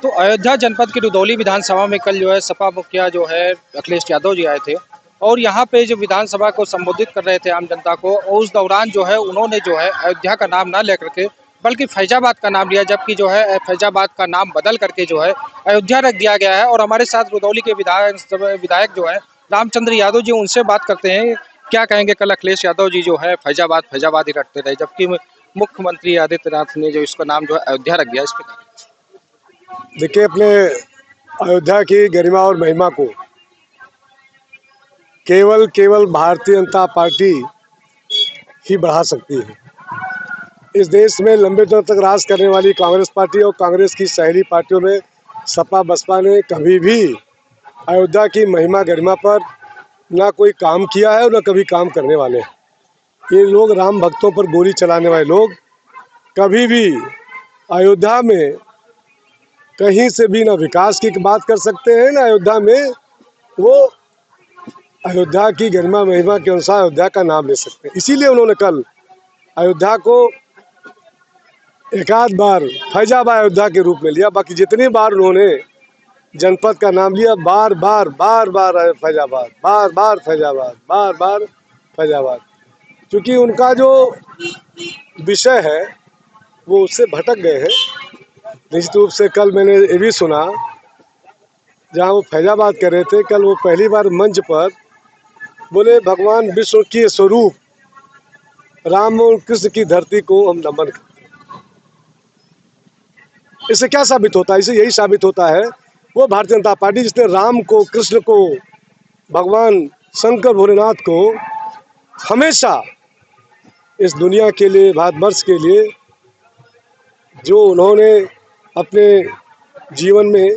तो अयोध्या जनपद की रुदौली विधानसभा में कल जो है सपा मुखिया जो है अखिलेश यादव जी आए थे और यहाँ पे जो विधानसभा को संबोधित कर रहे थे आम जनता को, और उस दौरान जो है उन्होंने जो है अयोध्या का नाम ना लेकर के बल्कि फैजाबाद का नाम लिया, जबकि जो है फैजाबाद का नाम बदल करके जो है अयोध्या रख दिया गया है। और हमारे साथ रुदौली के विधायक जो है रामचंद्र यादव जी, उनसे बात करते हैं क्या कहेंगे। कल अखिलेश यादव जी जो है फैजाबाद फैजाबाद ही रखते रहे, जबकि मुख्यमंत्री आदित्यनाथ ने जो इसका नाम जो है अयोध्या रख दिया, इस पर देखिए, अपने अयोध्या की गरिमा और महिमा को केवल भारतीय जनता पार्टी ही बढ़ा सकती है। इस देश में लंबे समय तक राज करने वाली कांग्रेस पार्टी और कांग्रेस की सहयोगी पार्टियों में सपा बसपा ने कभी भी अयोध्या की महिमा गरिमा पर ना कोई काम किया है और ना कभी काम करने वाले हैं। ये लोग राम भक्तों पर गोली चलाने वाले लोग कभी भी अयोध्या में कहीं से भी ना विकास की बात कर सकते हैं, ना अयोध्या में वो अयोध्या की गरिमा महिमा के अनुसार अयोध्या का नाम ले सकते हैं। इसीलिए उन्होंने कल अयोध्या को एक आध बार फैजाबाद अयोध्या के रूप में लिया, बाकी जितनी बार उन्होंने जनपद का नाम लिया बार बार फैजाबाद, बार फैजाबाद। क्योंकि उनका जो विषय है वो उससे भटक गए हैं। निश्चित रूप से कल मैंने ये भी सुना, जहाँ वो फैजाबाद कर रहे थे, कल वो पहली बार मंच पर बोले भगवान विष्णु के स्वरूप राम और कृष्ण की धरती को हम नमन करते। इससे क्या साबित होता है? इससे यही साबित होता है वो भारतीय जनता पार्टी जिसने राम को, कृष्ण को, भगवान शंकर भोलेनाथ को हमेशा इस दुनिया के लिए, भारतवर्ष के लिए जो उन्होंने अपने जीवन में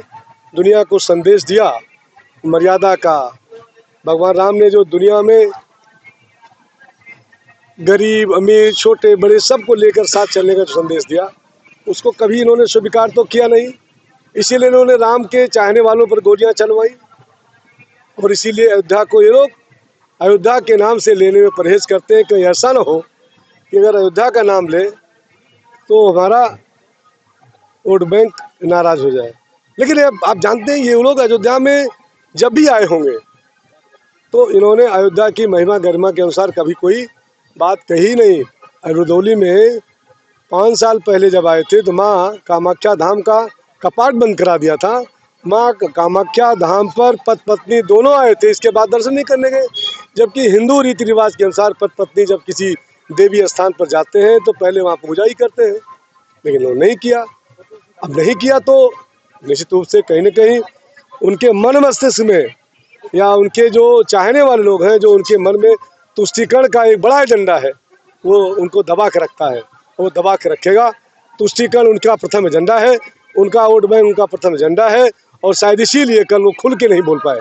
दुनिया को संदेश दिया मर्यादा का, भगवान राम ने जो दुनिया में गरीब अमीर छोटे बड़े सबको लेकर साथ चलने का संदेश दिया, उसको कभी इन्होंने स्वीकार तो किया नहीं। इसीलिए इन्होंने राम के चाहने वालों पर गोलियां चलवाई और इसीलिए अयोध्या को ये लोग अयोध्या के नाम से लेने में परहेज करते हैं। कहीं ऐसा ना हो कि अगर अयोध्या का नाम ले तो हमारा वोट बैंक नाराज हो जाए। लेकिन आप जानते हैं ये लोग अयोध्या में जब भी आए होंगे तो इन्होंने अयोध्या की महिमा गरिमा के अनुसार कभी कोई बात कही नहीं। रुदौली में 5 साल पहले जब आए थे तो माँ कामाख्या धाम का कपाट बंद करा दिया था। माँ कामाख्या धाम पर पति पत्नी दोनों आए थे, इसके बाद दर्शन नहीं करने गए। जबकि हिंदू रीति रिवाज के अनुसार पति पत्नी जब किसी देवी स्थान पर जाते हैं तो पहले वहाँ पूजा ही करते हैं, लेकिन उन्होंने नहीं किया। अब नहीं किया तो निश्चित रूप से कहीं न कहीं उनके मन मस्तिष्क में या उनके जो चाहने वाले लोग हैं, जो उनके मन में तुष्टीकरण का एक बड़ा एजेंडा है, वो उनको दबा के रखता है। वो दबा के रखेगा। तुष्टीकरण उनका प्रथम एजेंडा है, उनका वोट बैंक उनका प्रथम एजेंडा है। और शायद इसीलिए कल वो खुल के नहीं बोल पाए।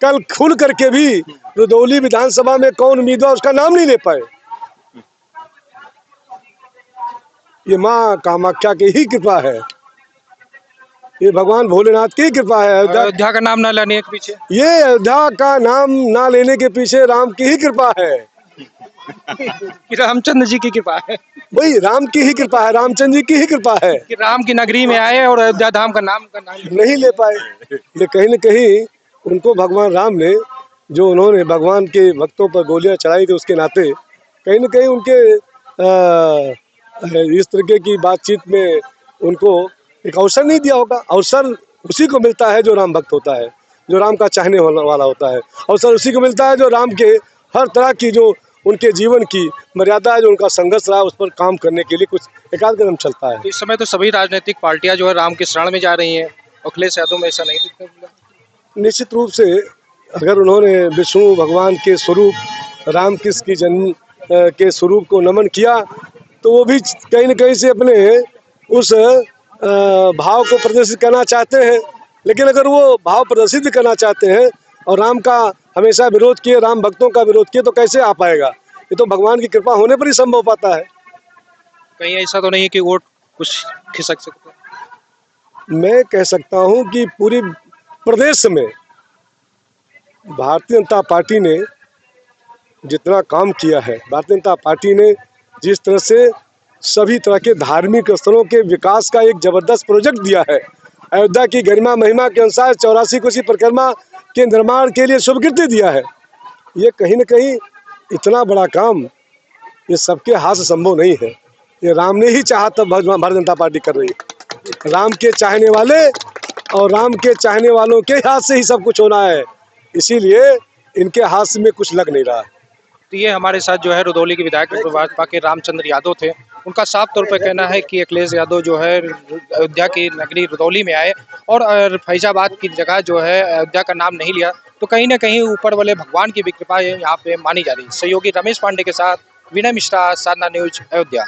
कल खुल करके भी रुदौली विधानसभा में कौन उम्मीदवार उसका नाम नहीं ले पाए। ये माँ कामाख्या की ही कृपा है, ये भगवान भोलेनाथ की कृपा है। अयोध्या का नाम न लेने के पीछे, ये अयोध्या का नाम ना लेने के पीछे राम की ही कृपा है कि रामचंद्र जी की कृपा है। वही राम की ही कृपा है, रामचंद्र जी की ही कृपा है कि राम की नगरी में आए और अयोध्या धाम का नाम नहीं ले पाए। लेकिन कहीं न कहीं उनको भगवान राम ने जो उन्होंने भगवान के भक्तों पर गोलियां चलाई थी, उसके नाते कहीं न कहीं उनके इस तरीके की बातचीत में उनको एक अवसर नहीं दिया होगा। अवसर उसी को मिलता है जो राम भक्त होता है, जो राम का चाहने वाला होता है। अवसर उसी को मिलता है जो राम के हर तरह की जो उनके जीवन की मर्यादा है, जो उनका संघर्ष रहा, उस पर काम करने के लिए कुछ एकाध कदम चलता है। इस समय तो सभी राजनीतिक पार्टियां जो है राम के शरण में जा रही हैं, अखिलेश यादव में ऐसा नहीं दिखने मिला। निश्चित रूप से अगर उन्होंने विष्णु भगवान के स्वरूप राम कृष्ण की जन्म के स्वरूप को नमन किया तो वो भी कहीं न कहीं से अपने उस भाव को प्रदर्शित करना चाहते हैं। लेकिन अगर वो भाव प्रदर्शित करना चाहते हैं और राम का हमेशा विरोध किए, राम भक्तों का विरोध किए, तो कैसे आ पाएगा? ये तो भगवान की कृपा होने पर ही संभव पाता है। कहीं ऐसा तो नहीं कि वोट कुछ खिसक सकते? मैं कह सकता हूँ कि पूरी प्रदेश में भारतीय जनता पार्टी ने जितना काम किया है, भारतीय जनता पार्टी ने जिस तरह से सभी तरह के धार्मिक स्थलों के विकास का एक जबरदस्त प्रोजेक्ट दिया है, अयोध्या की गरिमा महिमा के अनुसार 84 कोसी परिक्रमा के निर्माण के लिए स्वीकृति दिया है। ये कहीं न कहीं इतना बड़ा काम ये सबके हाथ से संभव नहीं है। ये राम ने ही चाहा तब भारतीय जनता पार्टी कर रही है। राम के चाहने वाले और राम के चाहने वालों के हाथ से ही सब कुछ होना है, इसीलिए इनके हाथ में कुछ लग नहीं रहा है। तो ये हमारे साथ जो है रुदौली के विधायक भाजपा के रामचंद्र यादव थे। उनका साफ तौर पर कहना है कि अखिलेश यादव जो है अयोध्या की नगरी रुदौली में आए और फैजाबाद की जगह जो है अयोध्या का नाम नहीं लिया, तो कहीं ना कहीं ऊपर वाले भगवान की भी कृपा यहाँ पे मानी जा रही है। सहयोगी रमेश पांडे के साथ विनय मिश्रा, साधना न्यूज, अयोध्या।